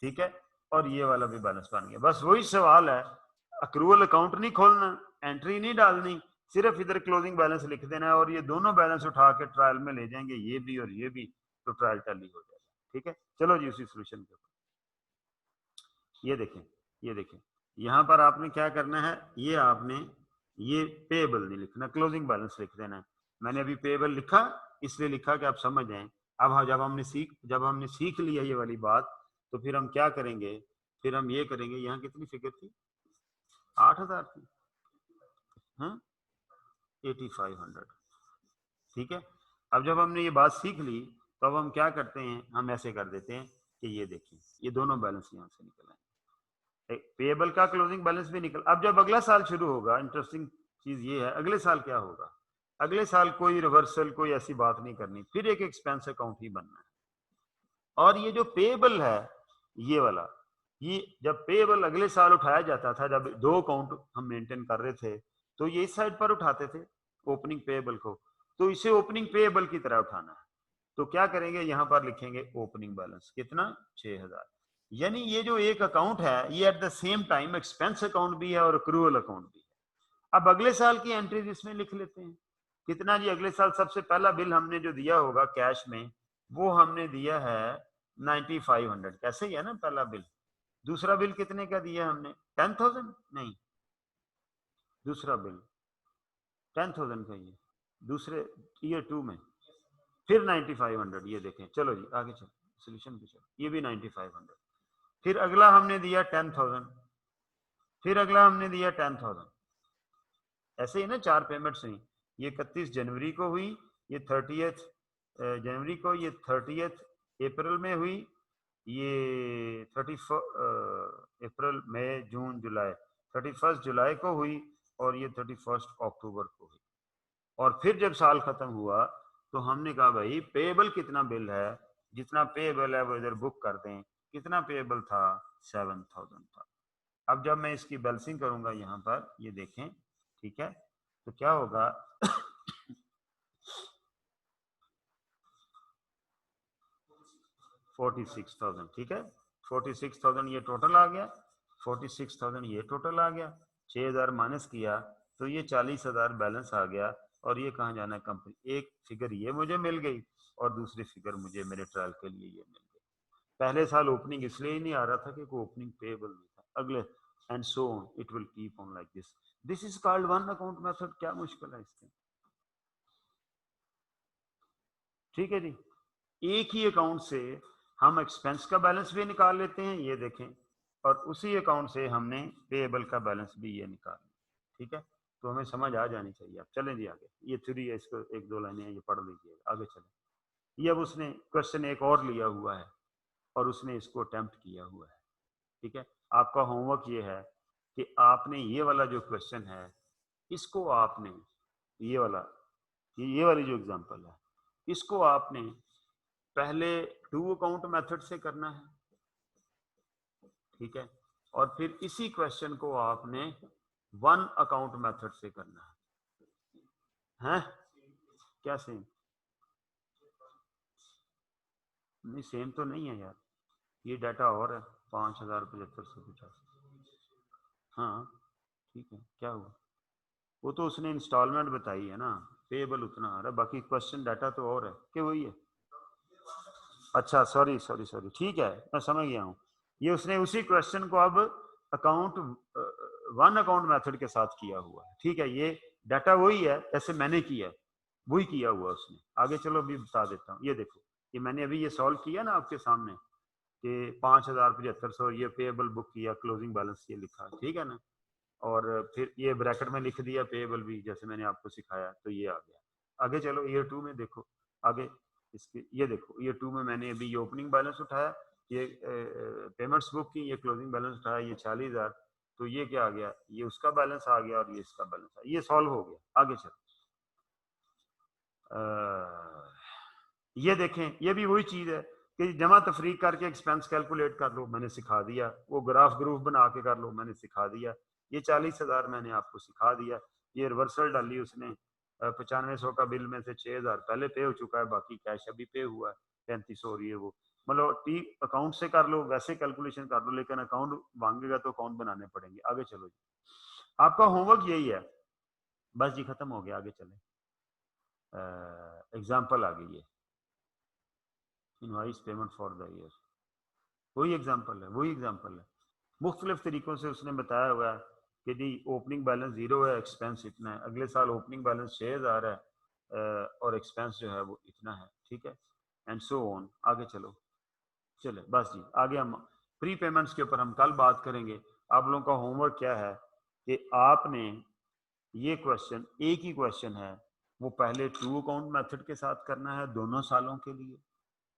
ठीक है, और ये वाला भी बैलेंस बन गया। बस वही सवाल है, अक्रूवल अकाउंट नहीं खोलना, एंट्री नहीं डालनी, सिर्फ इधर क्लोजिंग बैलेंस लिख देना है और ये दोनों बैलेंस उठा के ट्रायल में ले जाएंगे, ये भी और ये भी, तो ट्रायल टैली हो जाएगा, ठीक है। चलो जी उसी सोल्यूशन के ऊपर ये देखें, ये देखें, यहाँ पर आपने क्या करना है, ये आपने ये पेएबल नहीं लिखना, क्लोजिंग बैलेंस लिख देना है। मैंने अभी पेएबल लिखा इसलिए लिखा कि आप समझ जाएं। अब जब हमने सीख लिया ये वाली बात, तो फिर हम क्या करेंगे, फिर हम ये करेंगे, यहाँ कितनी फिगर थी, 8,000 थी, हाँ 8,500, ठीक है। अब जब हमने ये बात सीख ली तो अब हम क्या करते हैं, हम ऐसे कर देते हैं कि ये देखिए, ये दोनों बैलेंस यहाँ से निकल आए, पेएबल का क्लोजिंग बैलेंस भी निकल। अब जब अगला साल शुरू होगा, इंटरेस्टिंग चीज ये है, अगले साल क्या होगा, अगले साल कोई रिवर्सल, कोई ऐसी बात नहीं करनी, फिर एक एक्सपेंस अकाउंट ही बनना है। और ये जो पेएबल है, ये वाला, ये जब पेएबल अगले साल उठाया जाता था, जब दो अकाउंट हम मेंटेन कर रहे थे, तो ये इस साइड पर उठाते थे ओपनिंग पेएबल को, तो इसे ओपनिंग पेएबल की तरह उठाना है। तो क्या करेंगे, यहां पर लिखेंगे ओपनिंग बैलेंस कितना, 6,000। यानी ये जो एक अकाउंट है, ये at the same time expense account भी है और अक्रूवल अकाउंट भी है। अब अगले साल की एंट्रीज इसमें लिख लेते हैं। कितना जी, अगले साल सबसे पहला बिल हमने जो दिया होगा कैश में, वो हमने दिया है 9,500, कैसे ही है ना पहला बिल, दूसरा बिल कितने का दिया हमने? 10,000 नहीं, दूसरा बिल 10,000 का, ये दूसरे ईयर 2 में। फिर 9500, ये देखें। चलो जी आगे चलो, सोल्यूशन पे चलो। ये भी 9500। फिर अगला हमने दिया 10,000, फिर अगला हमने दिया 10,000। ऐसे ही ना 4 पेमेंट्स हुई। ये 31 जनवरी को हुई, ये 30 जनवरी को, ये 30 अप्रैल में हुई, ये 31 अप्रैल, मई, जून, जुलाई, 31 जुलाई को हुई, और ये 31 अक्टूबर को हुई। और फिर जब साल खत्म हुआ तो हमने कहा भाई पेएबल कितना बिल है, जितना पेएबल है वो इधर बुक कर दें। कितना पेएबल था? 7,000 था। अब जब मैं इसकी बैलेंसिंग करूंगा यहाँ पर, ये देखें, ठीक है, तो क्या होगा? 46,000, ठीक है, 46,000 ये टोटल आ गया, 46,000 ये टोटल आ गया, 6,000 माइनस किया तो ये 40,000 बैलेंस आ गया। और ये कहाँ जाना है? कंपनी। एक फिगर ये मुझे मिल गई और दूसरी फिगर मुझे मेरे ट्रायल के लिए ये मिल गई। पहले साल ओपनिंग इसलिए ही नहीं आ रहा था कि कोई ओपनिंग पेएबल नहीं था। अगले and so on, it will keep on like this. This is called one account method. क्या मुश्किल है इसके? ठीक है जी। एक ही अकाउंट से हम एक्सपेंस का बैलेंस भी निकाल लेते हैं, ये देखें, और उसी अकाउंट से हमने पेएबल का बैलेंस भी ये निकाल लिया। ठीक है, तो हमें समझ आ जानी चाहिए। अब चलें जी आगे। ये थ्योरी है, इसको एक दो लाइनें ये पढ़ लीजिए, आगे चलें। ये अब उसने क्वेश्चन एक और लिया हुआ है और उसने इसको अटेम्प्ट किया हुआ है। ठीक है, आपका होमवर्क ये है कि आपने ये वाला जो क्वेश्चन है, इसको आपने, ये वाला, ये वाली जो एग्जांपल है, इसको आपने पहले 2 अकाउंट मेथड से करना है। ठीक है, और फिर इसी क्वेश्चन को आपने 1 अकाउंट मेथड से करना है। क्या सेम? नहीं सेम तो नहीं है यार, ये डाटा और है। 5,7550। हाँ ठीक है, क्या हुआ? वो तो उसने इंस्टॉलमेंट बताई है ना, पेएबल उतना आ रहा है, बाकी क्वेश्चन डाटा तो और है कि वही है। अच्छा सॉरी सॉरी सॉरी, ठीक है, मैं समझ गया हूँ। ये उसने उसी क्वेश्चन को अब अकाउंट 1 अकाउंट मेथड के साथ किया हुआ है। ठीक है, ये डाटा वही है, ऐसे मैंने किया है, वही किया हुआ उसने। आगे चलो अभी बता देता हूँ। ये देखो, ये मैंने अभी ये सॉल्व किया ना आपके सामने कि 5,7500 ये पेएबल बुक किया, क्लोजिंग बैलेंस ये लिखा, ठीक है ना, और फिर ये ब्रैकेट में लिख दिया पेएबल भी, जैसे मैंने आपको सिखाया, तो ये आ गया। आगे चलो ईयर 2 में देखो, आगे इसके ये देखो, ईयर 2 में मैंने अभी ये ओपनिंग बैलेंस उठाया, ये पेमेंट्स बुक की, ये क्लोजिंग बैलेंस उठाया, ये 40,000, तो ये क्या आ गया? ये उसका बैलेंस आ गया और ये इसका बैलेंस आ गया। ये सॉल्व हो गया। आगे चलो, ये देखें, ये भी वही चीज है कि जमा तफरीक करके एक्सपेंस कैलकुलेट कर लो, मैंने सिखा दिया। वो ग्राफ ग्रूफ बना के कर लो, मैंने सिखा दिया। ये 40,000 मैंने आपको सिखा दिया। ये रिवर्सल डाली उसने, 9500 का बिल में से 6,000 पहले पे हो चुका है, बाकी कैश अभी पे हुआ है 3500। और ये वो मतलब टी अकाउंट से कर लो, वैसे कैलकुलेशन कर लो, लेकिन अकाउंट मांगेगा तो अकाउंट बनाने पड़ेंगे। आगे चलो जी, आपका होमवर्क यही है, बस जी खत्म हो गया। आगे चले, एग्जाम्पल आ गई है, invoice payment for the year. वही एग्जाम्पल है, वही एग्जाम्पल है, मुख्तलिफ तरीकों से उसने बताया हुआ है कि जी ओपनिंग बैलेंस 0 है, एक्सपेंस इतना है, अगले साल ओपनिंग बैलेंस 6,000 है और एक्सपेंस जो है वो इतना है। ठीक है, एंड सो ऑन। आगे चलो, चले बस जी आगे। हम प्री पेमेंट्स के ऊपर हम कल बात करेंगे। आप लोगों का होमवर्क क्या है कि आपने ये क्वेश्चन, एक ही क्वेश्चन है, वो पहले 2 अकाउंट मेथड के साथ करना है दोनों सालों के लिए,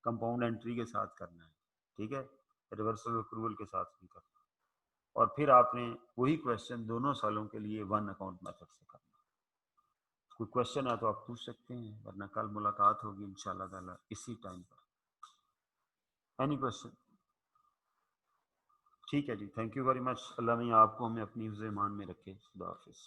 कंपाउंड एंट्री के साथ करना है। ठीक है, रिवर्सल अप्रूवल के साथ नहीं करना। और फिर आपने वही क्वेश्चन दोनों सालों के लिए 1 अकाउंट मेथड से करना। कोई क्वेश्चन है तो आप पूछ सकते हैं, वरना कल मुलाकात होगी इंशाल्लाह ताला इसी टाइम पर। Any question? ठीक है जी, थैंक यू वेरी मच। अल्लाह मियां आपको हमें अपनी हिफ्ज़-ए-ईमान में रखे। खुदा हाफिज़।